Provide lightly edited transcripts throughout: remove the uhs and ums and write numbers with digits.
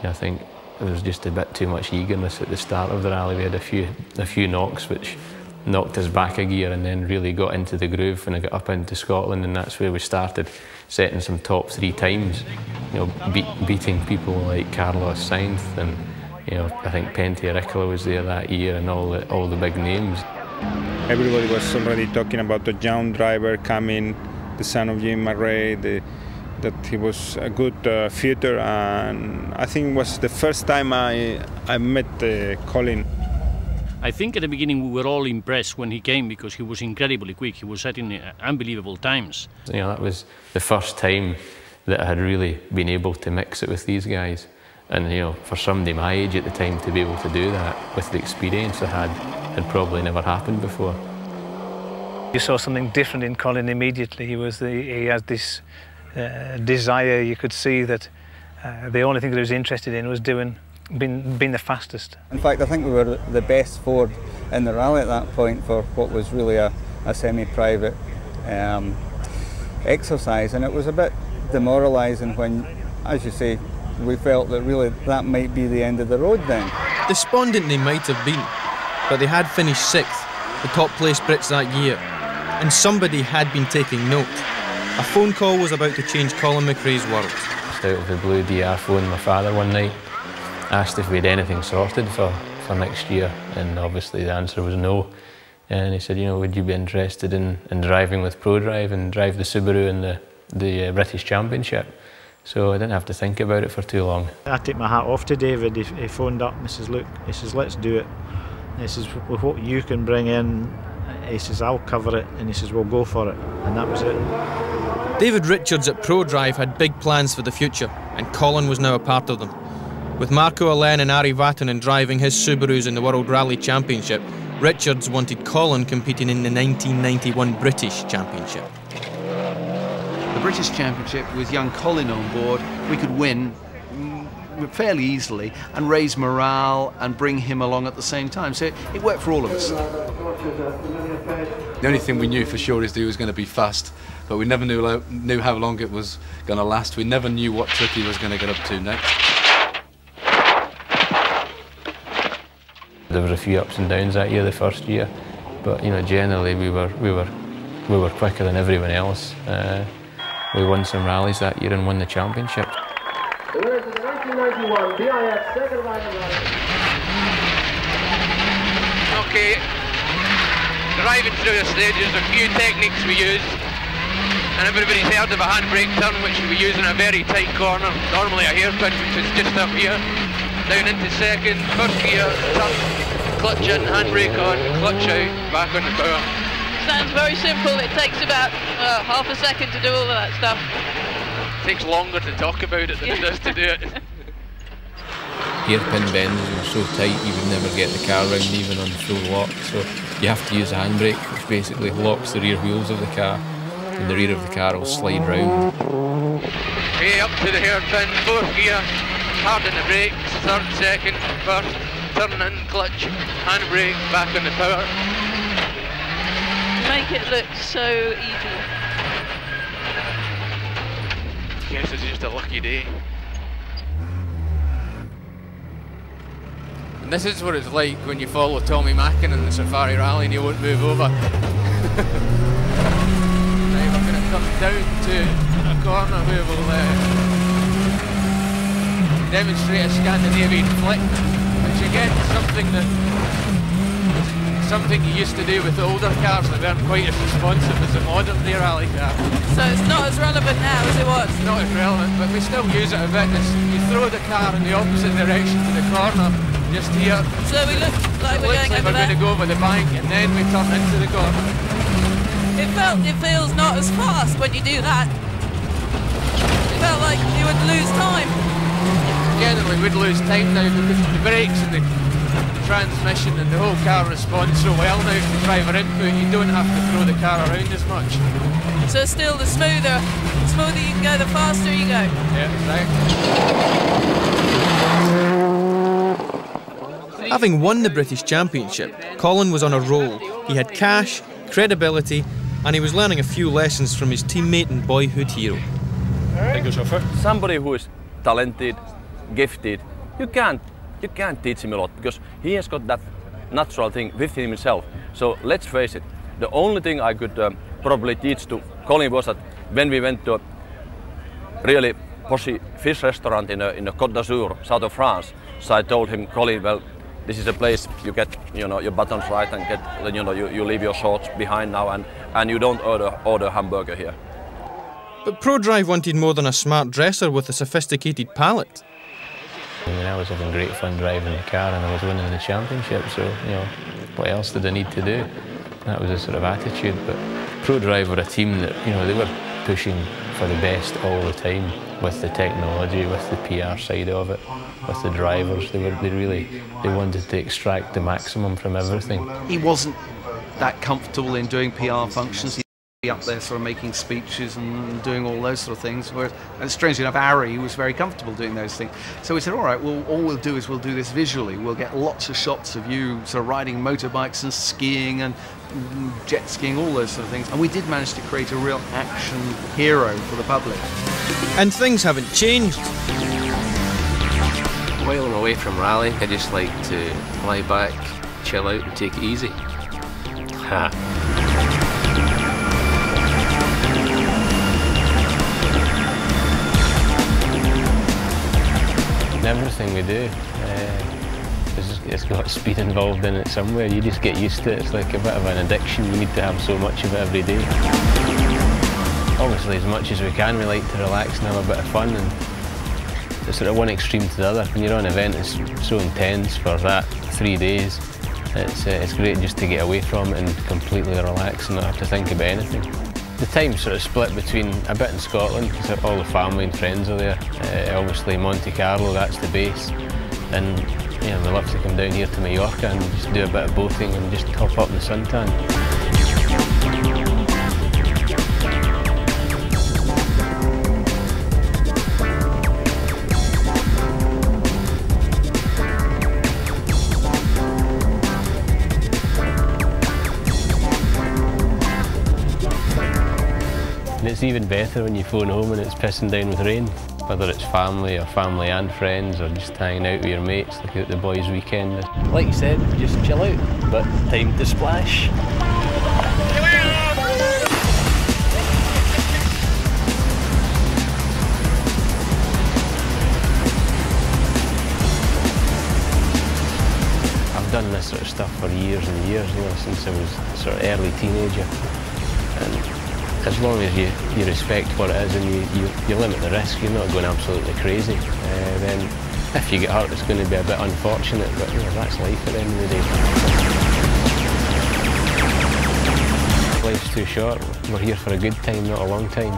I think there was just a bit too much eagerness at the start of the rally. We had a few knocks which knocked us back a gear, and then really got into the groove when I got up into Scotland, and that's where we started setting some top 3 times. Beating people like Carlos Sainz, and I think Pentti Ricola was there that year, and all the big names. Everybody was already talking about the young driver coming, the son of Jim McRae, that he was a good fighter, and I think it was the first time I met Colin. I think at the beginning we were all impressed when he came, because he was incredibly quick. He was setting unbelievable times. That was the first time that I had really been able to mix it with these guys. And for somebody my age at the time to be able to do that with the experience I had probably never happened before. You saw something different in Colin immediately. He had this desire. You could see that the only thing that he was interested in was being the fastest. In fact, I think we were the best 4 in the rally at that point for what was really a semi-private exercise, and it was a bit demoralising when, as you say, we felt that really that might be the end of the road then. Despondent they might have been, but they had finished 6th, the top place Brits that year, and somebody had been taking note. A phone call was about to change Colin McRae's world. Just out of the blue, DR phoned my father one night, asked if we had anything sorted for next year, and obviously the answer was no. And he said, would you be interested in driving with ProDrive and drive the Subaru in the British Championship? So I didn't have to think about it for too long. I take my hat off to David. He phoned up and he says, look, he says, let's do it. And he says, with what you can bring in, he says, I'll cover it, and he says, we'll go for it. And that was it. David Richards at ProDrive had big plans for the future, and Colin was now a part of them. With Marco Allen and Ari Vatanen driving his Subarus in the World Rally Championship, Richards wanted Colin competing in the 1991 British Championship. The British Championship, with young Colin on board, we could win fairly easily and raise morale and bring him along at the same time. So it worked for all of us. The only thing we knew for sure is that he was going to be fast, but we never knew how long it was going to last. We never knew what trick he was going to get up to next. There was a few ups and downs that year, the first year, but generally we were quicker than everyone else. We won some rallies that year and won the championship. The winners of the 1991 BIF second rally. Okay, driving through the stage, there's a few techniques we use, and everybody's heard of a handbrake turn, which we use in a very tight corner, normally a hairpin, which is just up here. Down into second, first gear, turn, clutch in, handbrake on, clutch out, back on the power. Sounds very simple. It takes about half a second to do all of that stuff. It takes longer to talk about it than it does to do it. Hairpin bends were so tight you would never get the car round even on full lock, so you have to use a handbrake, which basically locks the rear wheels of the car, and the rear of the car will slide round. Okay, up to the hairpin, fourth gear, hard on the brakes, third, second, first, turn in, clutch, handbrake, back on the power. Make it look so easy. Guess it's just a lucky day. And this is what it's like when you follow Tommy Mackin in the Safari Rally and he won't move over. Now we're going to come down to a corner where we'll demonstrate a Scandinavian flick, which again is something you used to do with the older cars that weren't quite as responsive as the modern day rally car. So it's not as relevant now as it was? Not as relevant, but we still use it a bit. You throw the car in the opposite direction to the corner, just here. So we look like we're going over there? We're going to go over the bank and then we turn into the corner. It feels not as fast when you do that. It felt like you would lose time. Generally we'd lose time now because the brakes and the transmission and the whole car responds so well now to driver input, you don't have to throw the car around as much. So still the smoother you can go, the faster you go. Yeah, right. Having won the British Championship, Colin was on a roll. He had cash, credibility, and he was learning a few lessons from his teammate and boyhood hero. Somebody who is talented, gifted, you can't teach him a lot because he has got that natural thing within himself. So let's face it, the only thing I could probably teach to Colin was that when we went to a really poshy fish restaurant in a Côte d'Azur, south of France, so I told him, Colin, well, this is a place you get, your buttons right and get, you leave your shorts behind now, and you don't order hamburger here. But ProDrive wanted more than a smart dresser with a sophisticated palate. I mean, I was having great fun driving the car and I was winning the championship, so, what else did I need to do? That was a sort of attitude, but ProDrive were a team that, they were pushing for the best all the time, with the technology, with the PR side of it, with the drivers. They wanted to extract the maximum from everything. He wasn't that comfortable in doing PR functions. He'd be up there sort of making speeches and doing all those sort of things. Whereas, and strangely enough, Harry was very comfortable doing those things. So we said, all right, well, all we'll do is we'll do this visually. We'll get lots of shots of you sort of riding motorbikes and skiing and jet skiing, all those sort of things. And we did manage to create a real action hero for the public. And things haven't changed. While I'm away from rallying, I just like to lie back, chill out and take it easy. Ha. Everything we do, it's got speed involved in it somewhere. You just get used to it. It's like a bit of an addiction. You need to have so much of it every day. Obviously, as much as we can, we like to relax and have a bit of fun. And it's sort of one extreme to the other. When you're on an event, it's so intense for that 3 days. It's great just to get away from it and completely relax and not have to think about anything. The time's sort of split between a bit in Scotland, because all the family and friends are there. Obviously Monte Carlo, that's the base. And we love to come down here to Mallorca and just do a bit of boating and just hop up in the suntan. And it's even better when you phone home and it's pissing down with rain, whether it's family or family and friends or just hanging out with your mates, like out the boys' weekend. Like you said, just chill out, but time to splash. I've done this sort of stuff for years and years, since I was a sort of early teenager. And as long as you respect what it is and you limit the risk, you're not going absolutely crazy, then if you get hurt it's going to be a bit unfortunate, but that's life at the end of the day. Life's too short. We're here for a good time, not a long time.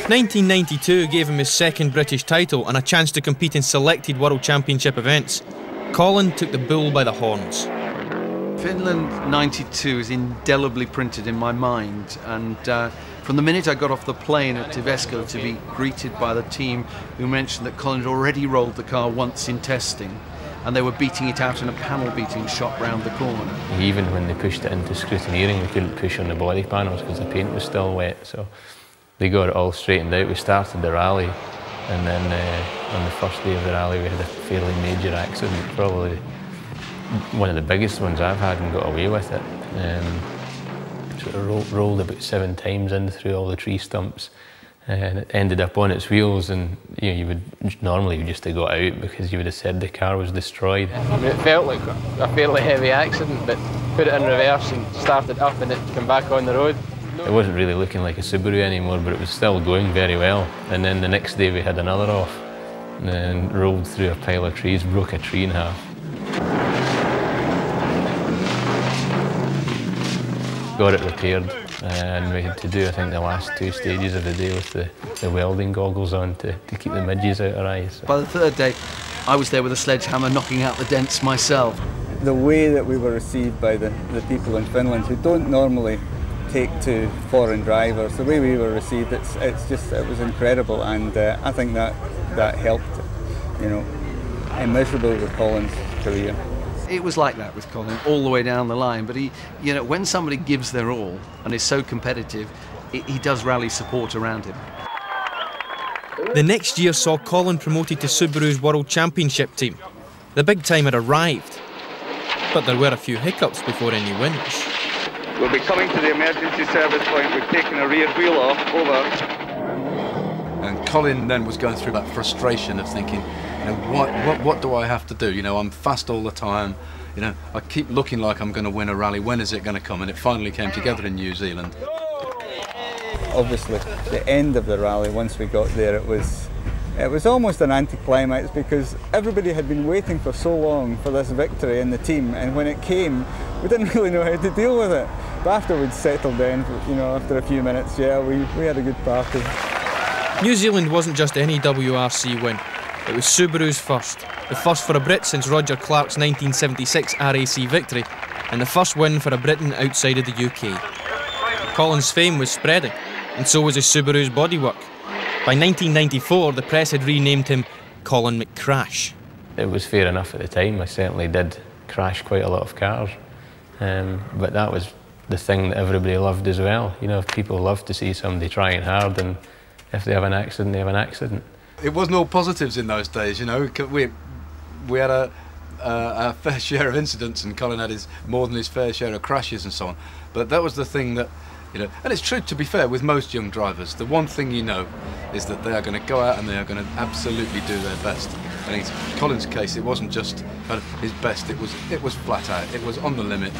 1992 gave him his second British title and a chance to compete in selected World Championship events. Colin took the bull by the horns. Finland 92 is indelibly printed in my mind, and from the minute I got off the plane at Tivesco to be greeted by the team who mentioned that Colin had already rolled the car once in testing and they were beating it out in a panel beating shop round the corner. Even when they pushed it into scrutineering, we couldn't push on the body panels because the paint was still wet, so they got it all straightened out. We started the rally, and then on the first day of the rally we had a fairly major accident, probably one of the biggest ones I've had, and got away with it. Sort of rolled about 7 times in through all the tree stumps, and it ended up on its wheels. And you would normally just have got out because you would have said the car was destroyed. It felt like a fairly heavy accident, but put it in reverse and started up, and it came back on the road. It wasn't really looking like a Subaru anymore, but it was still going very well. And then the next day we had another off, and then rolled through a pile of trees, broke a tree in half. Got it repaired, and we had to do, I think, the last 2 stages of the day with the welding goggles on to keep the midges out of our eyes. By the third day, I was there with a sledgehammer knocking out the dents myself. The way that we were received by the people in Finland who don't normally take to foreign drivers, the way we were received, it was incredible, and I think that helped, immeasurably with Colin's career. It was like that with Colin all the way down the line, but he, when somebody gives their all and is so competitive, he does rally support around him. The next year saw Colin promoted to Subaru's World Championship team. The big time had arrived, but there were a few hiccups before any wins. We'll be coming to the emergency service point. We've taken a rear wheel off. Over. And Colin then was going through that frustration of thinking, you know, what do I have to do? You know, I'm fast all the time. You know, I keep looking like I'm going to win a rally. When is it going to come? And it finally came together in New Zealand. Obviously, the end of the rally, once we got there, it was almost an anticlimax because everybody had been waiting for so long for this victory in the team, and when it came, we didn't really know how to deal with it. But after we'd settled down, you know, after a few minutes, yeah, we had a good party. New Zealand wasn't just any WRC win, it was Subaru's first. The first for a Brit since Roger Clark's 1976 RAC victory, and the first win for a Briton outside of the UK. Colin's fame was spreading, and so was his Subaru's bodywork. By 1994, the press had renamed him Colin McRae. It was fair enough at the time. I certainly did crash quite a lot of cars, but that was the thing that everybody loved as well. You know, people love to see somebody trying hard, and if they have an accident, they have an accident. It wasn't all positives in those days, you know. We had a fair share of incidents, and Colin had more than his fair share of crashes and so on. But that was the thing that, you know, and it's true, to be fair, with most young drivers, the one thing you know is that they are going to go out and they are going to absolutely do their best. And in Colin's case, it wasn't just kind of his best; it was flat out. It was on the limit.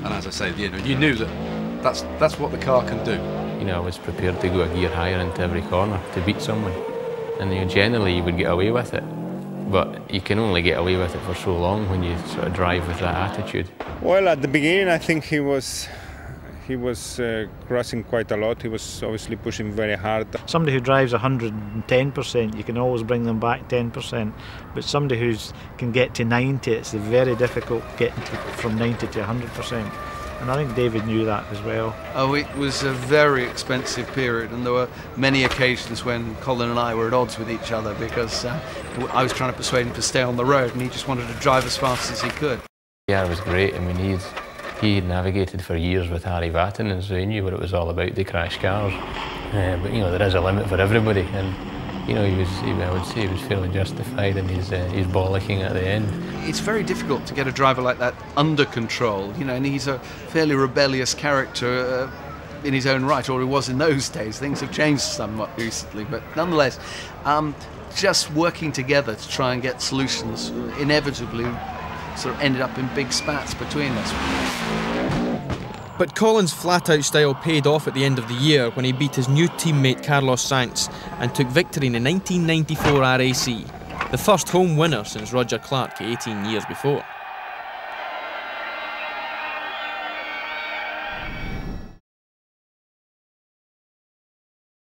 And as I say, you know, you knew that that's what the car can do. You know, I was prepared to go a gear higher into every corner to beat someone, and you know, generally you would get away with it. But you can only get away with it for so long when you sort of drive with that attitude. Well, at the beginning, I think he was crashing quite a lot. He was obviously pushing very hard. Somebody who drives 110%, you can always bring them back 10%. But somebody who can get to 90, it's very difficult getting from 90 to 100%. And I think David knew that as well. Oh, it was a very expensive period, and there were many occasions when Colin and I were at odds with each other because I was trying to persuade him to stay on the road, and he just wanted to drive as fast as he could. Yeah, it was great. I mean, he navigated for years with Harry Vatten, and so he knew what it was all about, the crash cars. But you know, there is a limit for everybody, and you know, I would say he was fairly justified in his bollocking at the end. It's very difficult to get a driver like that under control, you know, and he's a fairly rebellious character in his own right, or he was in those days. Things have changed somewhat recently, but nonetheless, just working together to try and get solutions inevitably sort of ended up in big spats between us. But Colin's flat-out style paid off at the end of the year when he beat his new teammate Carlos Sainz and took victory in the 1994 RAC, the first home winner since Roger Clark 18 years before.